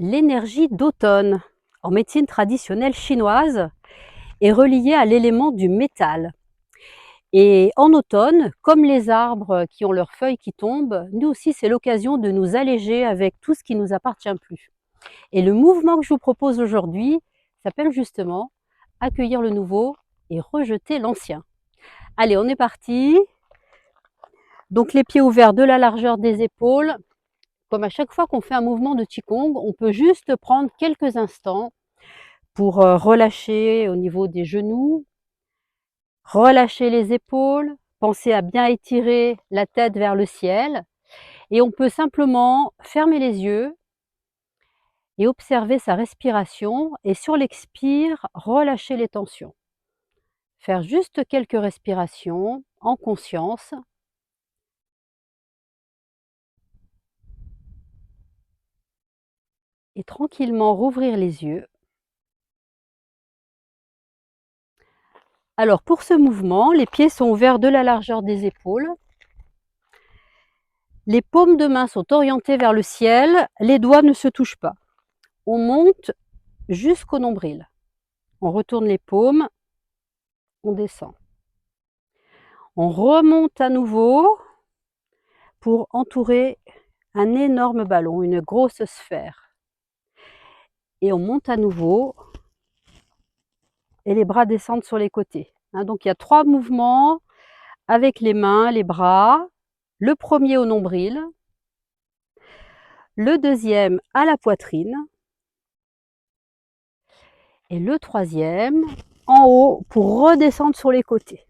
L'énergie d'automne, en médecine traditionnelle chinoise, est reliée à l'élément du métal. Et en automne, comme les arbres qui ont leurs feuilles qui tombent, nous aussi c'est l'occasion de nous alléger avec tout ce qui ne nous appartient plus. Et le mouvement que je vous propose aujourd'hui s'appelle justement accueillir le nouveau et rejeter l'ancien. Allez, on est parti. Donc les pieds ouverts de la largeur des épaules. Comme à chaque fois qu'on fait un mouvement de Qigong, on peut juste prendre quelques instants pour relâcher au niveau des genoux, relâcher les épaules, penser à bien étirer la tête vers le ciel. Et on peut simplement fermer les yeux et observer sa respiration. Et sur l'expire, relâcher les tensions. Faire juste quelques respirations en conscience. Et tranquillement rouvrir les yeux. Alors pour ce mouvement, les pieds sont ouverts de la largeur des épaules. Les paumes de main sont orientées vers le ciel, les doigts ne se touchent pas. On monte jusqu'au nombril. On retourne les paumes, on descend. On remonte à nouveau pour entourer un énorme ballon, une grosse sphère. Et on monte à nouveau et les bras descendent sur les côtés. Donc il y a 3 mouvements avec les mains, les bras. Le premier au nombril, le deuxième à la poitrine et le troisième en haut pour redescendre sur les côtés.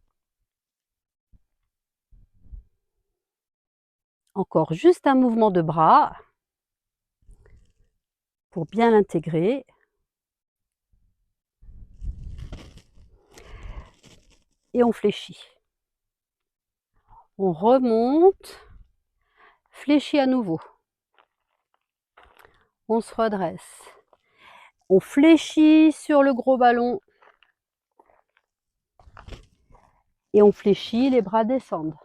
Encore juste un mouvement de bras pour bien l'intégrer. Et on fléchit. On remonte, fléchit à nouveau. On se redresse. On fléchit sur le gros ballon. Et on fléchit, les bras descendent.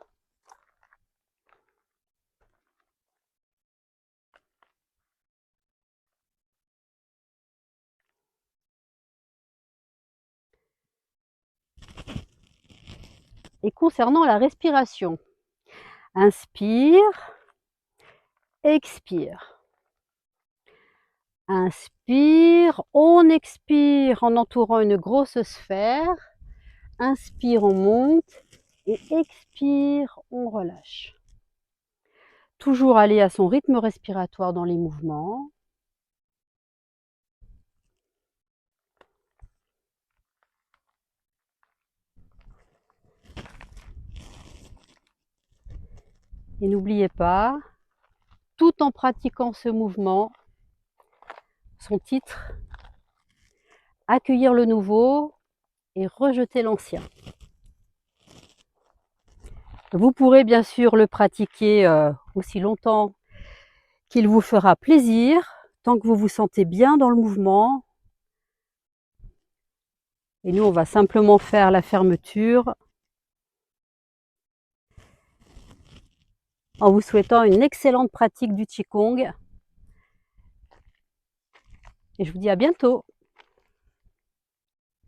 Et concernant la respiration, inspire, expire. Inspire, on expire en entourant une grosse sphère. Inspire, on monte et expire, on relâche. Toujours aller à son rythme respiratoire dans les mouvements. Et n'oubliez pas, tout en pratiquant ce mouvement, son titre, accueillir le nouveau et rejeter l'ancien. Vous pourrez bien sûr le pratiquer aussi longtemps qu'il vous fera plaisir, tant que vous vous sentez bien dans le mouvement. Et nous, on va simplement faire la fermeture en vous souhaitant une excellente pratique du Qigong. Et je vous dis à bientôt.